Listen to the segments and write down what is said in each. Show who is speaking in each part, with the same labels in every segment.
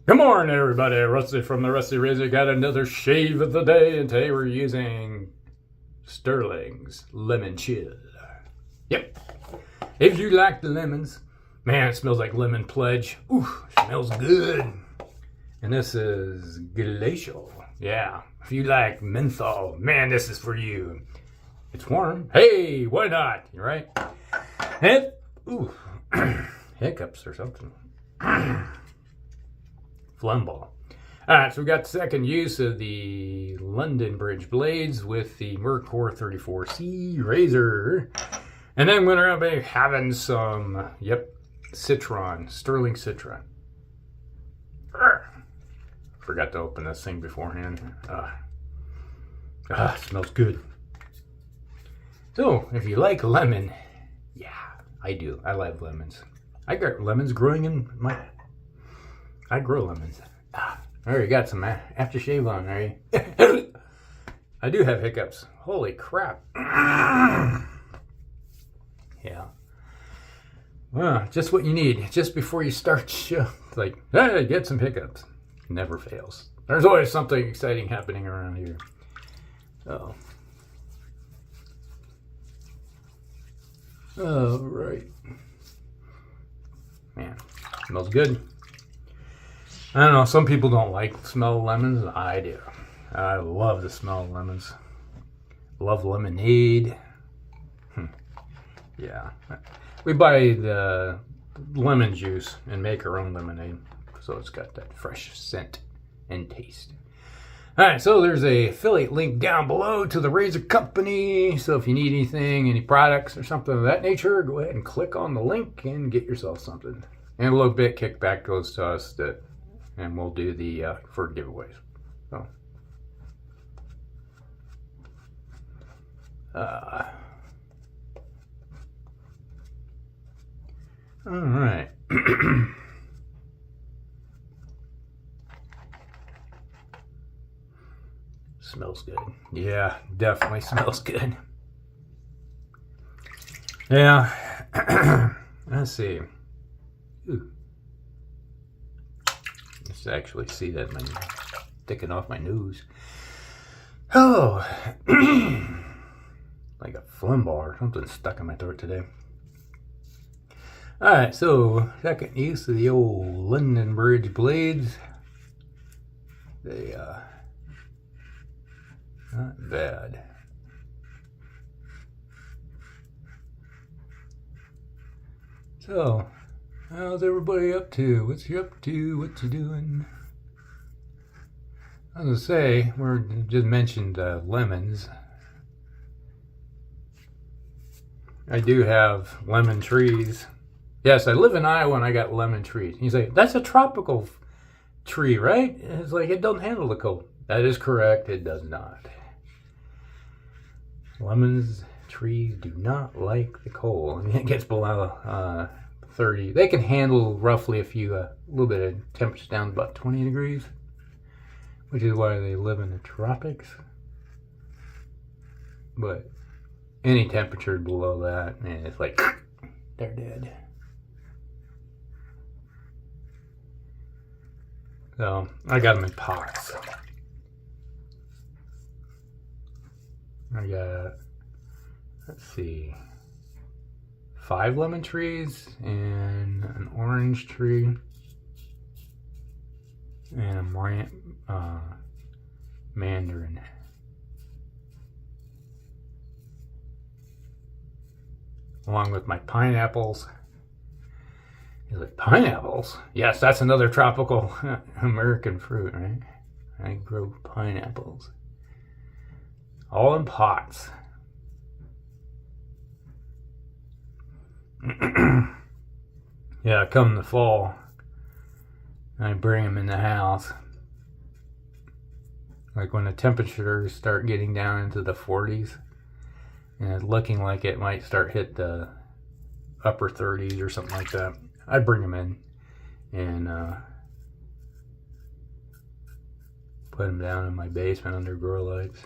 Speaker 1: Good morning, everybody. Rusty from the Rusty Razor got another shave of the day, and today we're using Stirling's Lemon Chill. Yep. If you like the lemons, man, it smells like lemon pledge. Ooh, smells good. And this is glacial. Yeah. If you like menthol, man, this is for you. It's warm. Hey, why not? You right? And ooh, hiccups or something. Phlegm ball. Alright, so we got the second use of the London Bridge blades with the Merkur 34C razor. And then we're going to be having some, Citron, Stirling Citron. Forgot to open this thing beforehand. Smells good. So, if you like lemon, yeah, I do. I like lemons. I got lemons growing in my... I grow lemons. I already got some aftershave on there. I do have hiccups. Holy crap. Yeah. Well, just what you need. Just before you start show. It's like, hey, get some hiccups. Never fails. There's always something exciting happening around here. Oh. All right. Man, smells good. I don't know, some people don't like the smell of lemons. I do. I love the smell of lemons. Love lemonade. Yeah. We buy the lemon juice and make our own lemonade. So it's got that fresh scent and taste. Alright, so there's a affiliate link down below to the razor company. So if you need anything, any products or something of that nature, go ahead and click on the link and get yourself something. And a little bit kickback goes to us that... And we'll do the for giveaways. So, all right. Smells good. Yeah, definitely smells good. Yeah. Let's see. Ooh. Actually see that my sticking off my nose. Oh, like a phlegm ball or something stuck in my throat today. All right, so second use of the old London Bridge blades. They not bad. So. How's everybody up to? What's you up to? What you doing? I was gonna say, we just mentioned lemons. I do have lemon trees. Yes, I live in Iowa and I got lemon trees. You say, that's a tropical tree, right? It's like, it doesn't handle the cold. That is correct, it does not. Lemons trees do not like the cold. I mean, it gets below 30. They can handle roughly a little bit of temperature down to about 20 degrees, which is why they live in the tropics. But any temperature below that, man, it's like they're dead. So I got them in pots. I got, let's see, 5 lemon trees and an orange tree and a mandarin. Along with my pineapples. Is it pineapples? Yes, that's another tropical American fruit, right? I grow pineapples. All in pots. Yeah, come the fall, I bring them in the house. Like when the temperatures start getting down into the 40s, and it's looking like it might start hit the upper 30s or something like that. I bring them in and put them down in my basement under grow lights.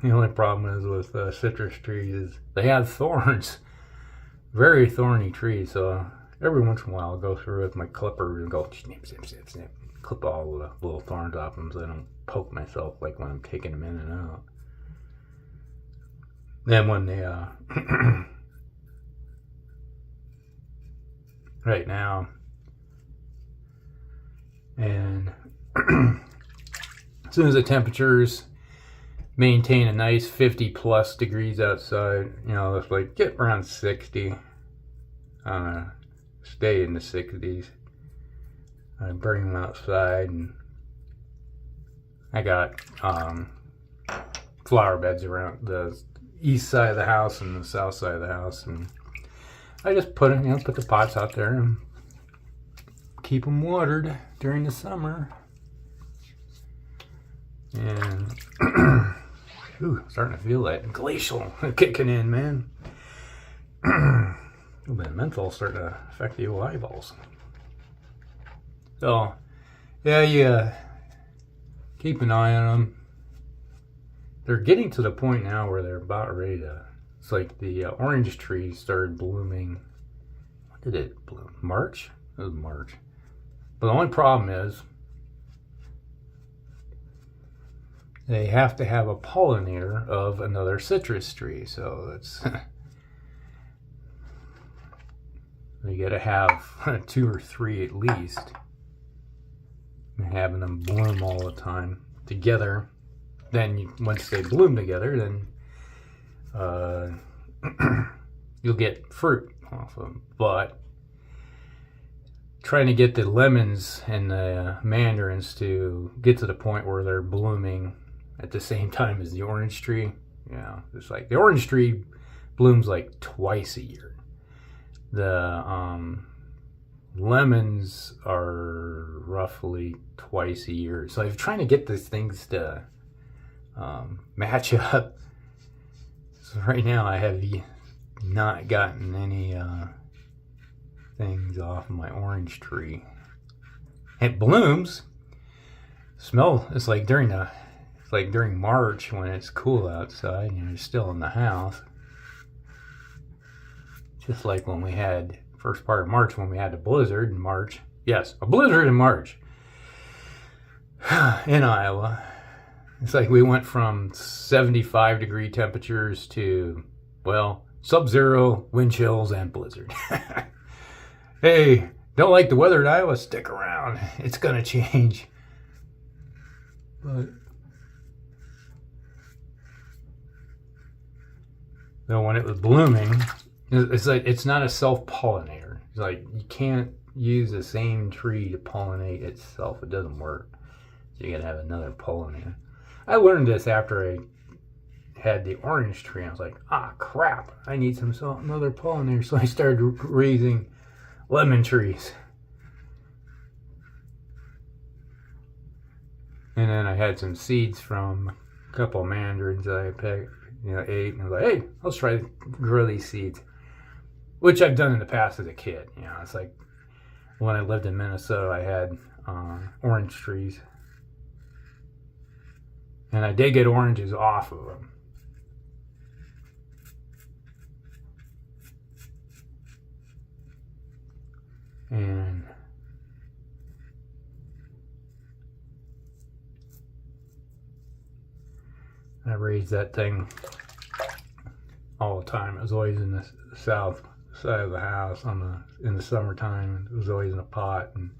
Speaker 1: The only problem is with citrus trees is they have thorns. Very thorny trees, so every once in a while I'll go through with my clipper and go snip, snip, snip, snip. Clip all the little thorns off them so I don't poke myself like when I'm taking them in and out. Then when they, right now, and as soon as the temperatures maintain a nice 50 plus degrees outside, you know, it's like get around 60, stay in the 60s. I bring them outside, and I got flower beds around the east side of the house and the south side of the house, and I just put them, you know, put the pots out there and keep them watered during the summer. And ooh, starting to feel that glacial kicking in, man. A little bit of menthol starting to affect the old eyeballs. So, yeah, you keep an eye on them. They're getting to the point now where they're about ready to. It's like the orange tree started blooming. When did it bloom? March? It was March. But the only problem is they have to have a pollinator of another citrus tree. So that's you got to have 2 or 3 at least. And having them bloom all the time together. Then once they bloom together, then you'll get fruit off of them. But trying to get the lemons and the mandarins to get to the point where they're blooming at the same time as the orange tree, yeah, it's like the orange tree blooms like twice a year. The lemons are roughly twice a year. So I'm trying to get these things to match up. So right now I have not gotten any things off of my orange tree. It blooms. Smell. It's like during March when it's cool outside and you're still in the house. Just like when we had first part of March when we had a blizzard in March. Yes, a blizzard in March in Iowa. It's like we went from 75 degree temperatures to, well, sub-zero, wind chills, and blizzard. Hey, don't like the weather in Iowa? Stick around. It's going to change. But though when it was blooming, it's like it's not a self-pollinator. It's like you can't use the same tree to pollinate itself. It doesn't work. So you got to have another pollinator. I learned this after I had the orange tree. I was like, crap, I need another pollinator. So I started raising lemon trees. And then I had some seeds from a couple of mandarins that I picked, ate, and I was like, hey, let's try to grow these seeds. Which I've done in the past as a kid. It's like when I lived in Minnesota, I had orange trees. And I did get oranges off of them. And I raised that thing all the time. It was always in the south side of the house in the summertime. It was always in a pot, and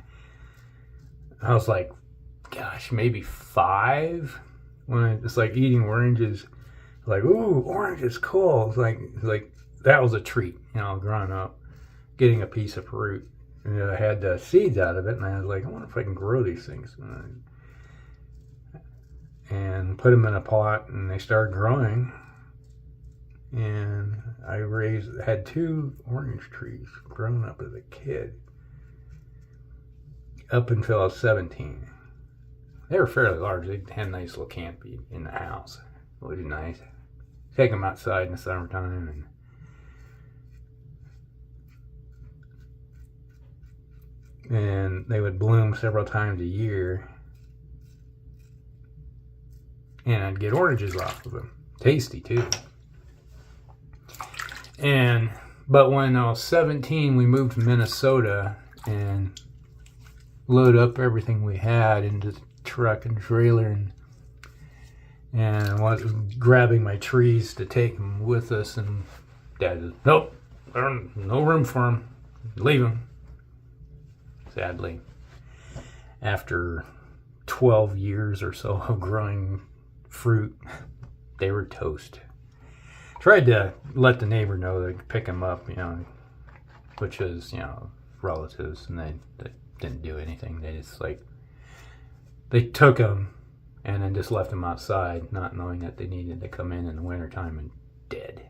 Speaker 1: I was like, gosh, maybe 5 when I was like eating oranges. Like, ooh, orange is cool. It's like that was a treat, growing up, getting a piece of fruit. And I had the seeds out of it, and I was like, I wonder if I can grow these things. And put them in a pot, and they started growing. And I had 2 orange trees growing up as a kid, up until I was 17. They were fairly large. They had a nice little canopy in the house. It was nice. Take them outside in the summertime, and they would bloom several times a year. And I'd get oranges off of them. Tasty too. But when I was 17, we moved to Minnesota and loaded up everything we had into the truck and trailer, and I was grabbing my trees to take them with us, and Dad said, nope, there's no room for them. Leave them. Sadly, after 12 years or so of growing fruit, they were toast. Tried to let the neighbor know they could pick them up, which is, relatives, and they didn't do anything. They just they took them and then just left them outside, not knowing that they needed to come in the wintertime and dead.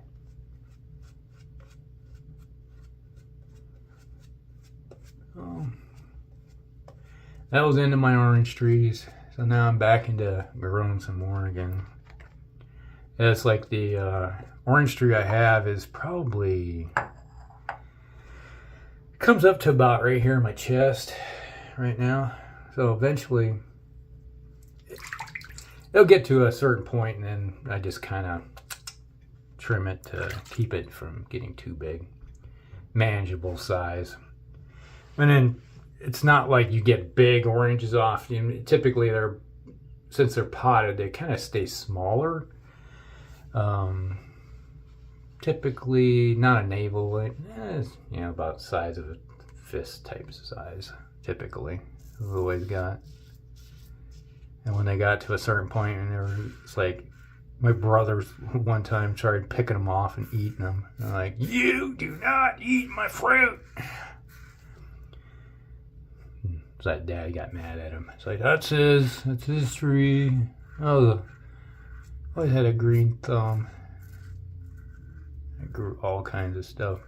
Speaker 1: That was into my orange trees, so now I'm back into growing some more again. It's like the orange tree I have is probably comes up to about right here in my chest right now. So eventually it'll get to a certain point, and then I just kind of trim it to keep it from getting too big. Manageable size. And then it's not like you get big oranges off. Typically, since they're potted, they kind of stay smaller. Typically, not a navel, about the size of a fist type size. Typically, I've always got. And when they got to a certain point, and it's like my brothers one time tried picking them off and eating them. They're like, "You do not eat my fruit." So that Daddy got mad at him. It's like, that's his tree. Oh, always had a green thumb. I grew all kinds of stuff.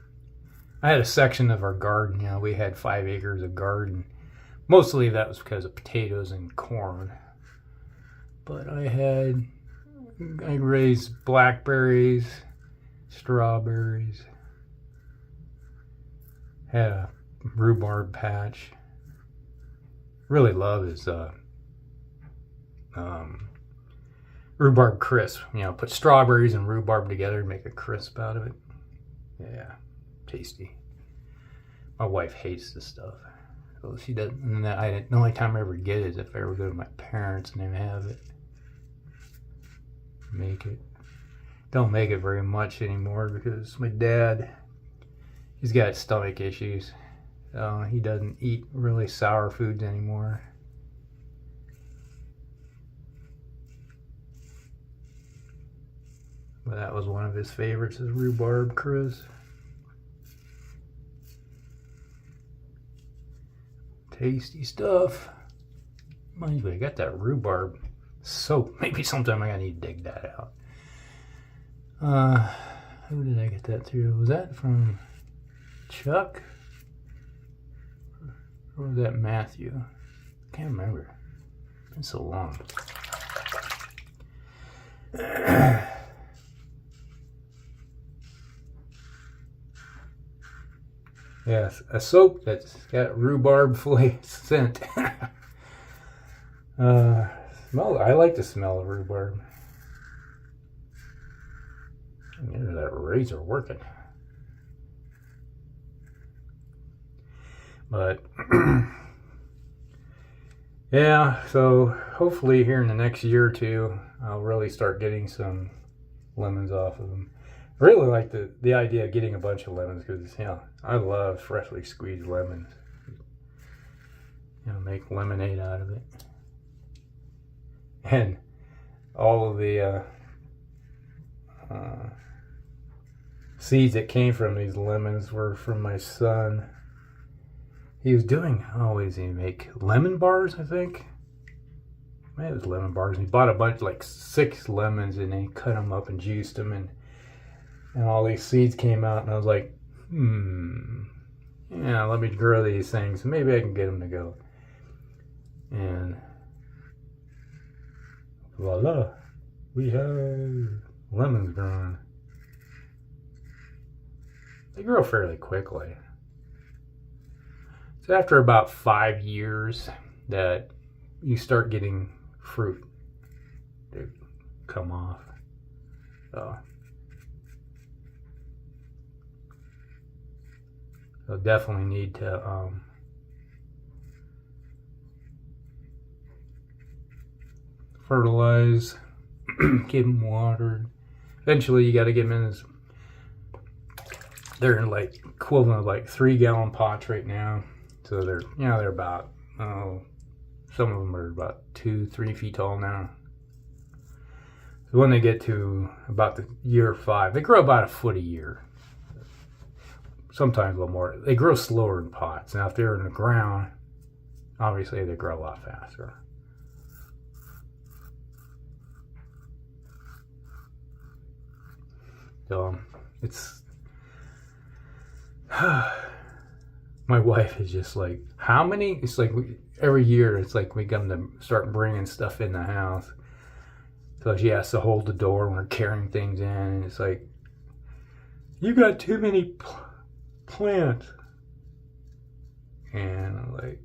Speaker 1: I had a section of our garden. We had 5 acres of garden. Mostly that was because of potatoes and corn. But I raised blackberries, strawberries, had a rhubarb patch. Really love is rhubarb crisp. Put strawberries and rhubarb together and make a crisp out of it. Yeah, tasty. My wife hates this stuff, so she doesn't. And the only time I ever get it is if I ever go to my parents and they have it. Make it. Don't make it very much anymore because my dad, he's got stomach issues. He doesn't eat really sour foods anymore. But that was one of his favorites, is rhubarb crisp. Tasty stuff. Reminds me, I got that rhubarb soap. Maybe sometime I gotta need to dig that out. Who did I get that through? Was that from Chuck? Or was that Matthew? Can't remember. It's been so long. Yes, a soap that's got rhubarb scent. I like the smell of rhubarb. There's that razor working. But yeah, so hopefully here in the next year or two, I'll really start getting some lemons off of them. I really like the idea of getting a bunch of lemons because I love freshly squeezed lemons. Make lemonade out of it. And all of the seeds that came from these lemons were from my son. He was doing, he make lemon bars, I think. Maybe it was lemon bars. And he bought a bunch, like 6 lemons, and he cut them up and juiced them, and all these seeds came out, and I was like, let me grow these things. Maybe I can get them to go. And voila, we have lemons growing. They grow fairly quickly. So after about 5 years that you start getting fruit to come off. So definitely need to fertilize, keep them watered. Eventually, you got to get them in. They're in like equivalent of like 3-gallon pots right now. So they're about, some of them are about 2-3 feet tall now. So when they get to about the year 5, they grow about a foot a year. Sometimes a little more. They grow slower in pots. Now if they're in the ground, obviously they grow a lot faster. So it's my wife is just like, how many? It's like every year it's like we come to start bringing stuff in the house. So she has to hold the door when we're carrying things in, and it's like, you got too many plants. And I'm like,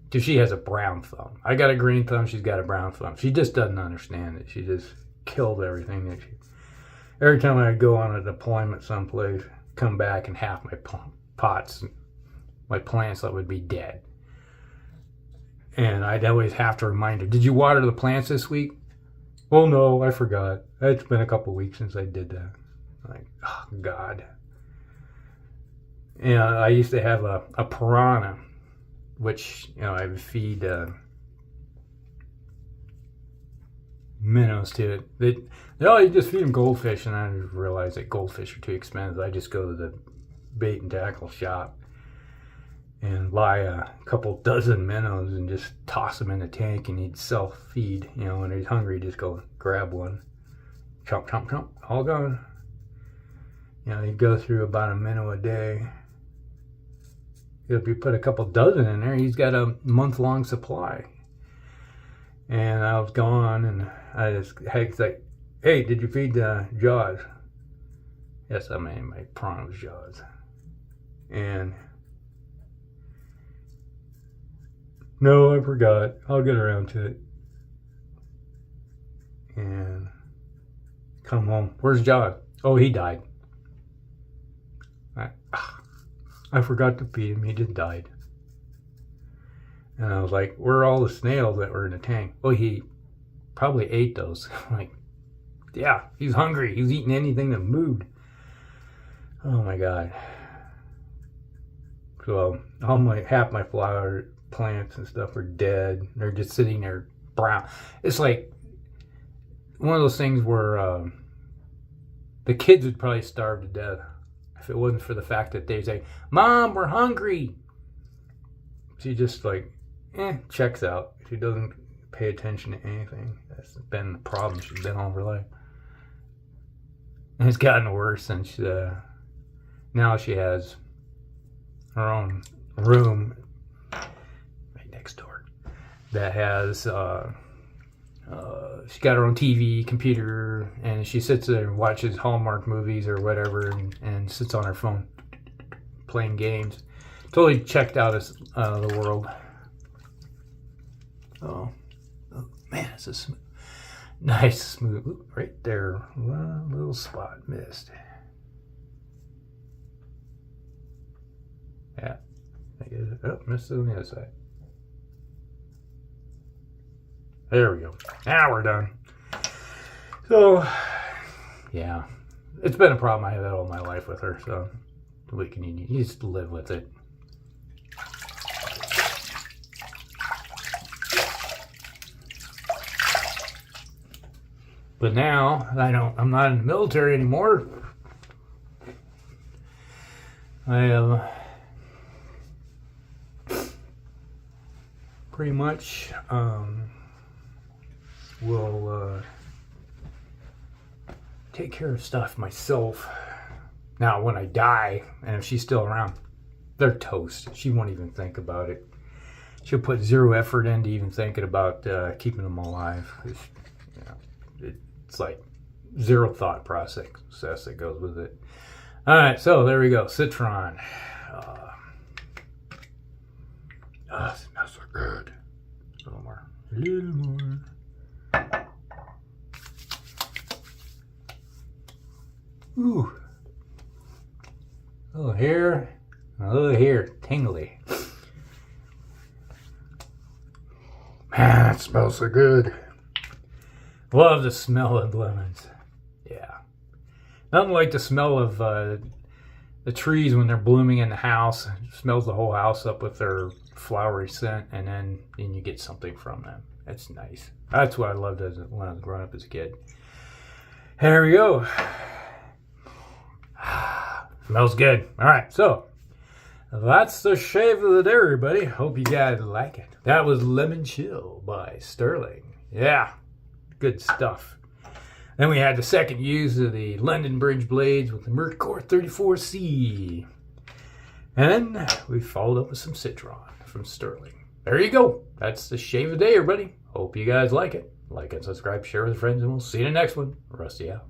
Speaker 1: because she has a brown thumb. I got a green thumb, she's got a brown thumb. She just doesn't understand it. She just killed everything that every time I go on a deployment someplace, come back and half my pots, my plants that would be dead. And I'd always have to remind her, did you water the plants this week? Oh no, I forgot. It's been a couple weeks since I did that. Like, oh God. And I used to have a piranha, which, I would feed minnows to it. You just feed them goldfish, and I just realized that goldfish are too expensive. I just go to the bait and tackle shop and buy a couple dozen minnows and just toss them in the tank, and he'd self-feed. When he's hungry, just go grab one. Chomp, chomp, chomp, all gone. He'd go through about a minnow a day. If you put a couple dozen in there, he's got a month-long supply. And I was gone, and I just had like, hey, did you feed Jaws? Yes, I mean, my prawn was Jaws. And no, I forgot. I'll get around to it. And come home. Where's Jaws? Oh, he died. I forgot to feed him. He just died. And I was like, where are all the snails that were in the tank? Oh, he probably ate those. I'm like, yeah, he's hungry. He was eating anything that moved. Oh my God. So half my flower plants and stuff are dead. They're just sitting there brown. It's like one of those things where the kids would probably starve to death if it wasn't for the fact that they say, Mom, we're hungry. She just like, checks out. She doesn't pay attention to anything. That's been the problem. She's been all her life. And it's gotten worse since now she has her own room right next door that has she's got her own TV, computer, and she sits there and watches Hallmark movies or whatever, and sits on her phone playing games. Totally checked out as the world. Oh man, it's a nice smooth. Right there, one little spot missed. Yeah, I guess. Oh, missed it on the other side. There we go. Now we're done. So, yeah, it's been a problem I have had all my life with her. So, you just live with it. But now I'm not in the military anymore. I pretty much will take care of stuff myself. Now, when I die, and if she's still around, they're toast. She won't even think about it. She'll put zero effort into even thinking about keeping them alive. It's like zero thought process that goes with it. All right, so there we go. Citron. It smells so good. A little more. Ooh. A little hair, tingly. Man, that smells so good. Love the smell of lemons. Yeah. Nothing like the smell of the trees when they're blooming in the house. It smells the whole house up with their flowery scent, and then you get something from them. That's nice. That's what I loved when I was growing up as a kid. There we go. Smells good. All right, so that's the shave of the day, everybody. Hope you guys like it. That was Lemon Chill by Stirling. Yeah, good stuff. Then we had the second use of the London Bridge blades with the Merkur 34C. And then we followed up with some Citron from Stirling. There you go. That's the shave of the day, everybody. Hope you guys like it. Like and subscribe, share with friends, and we'll see you in the next one. Rusty out.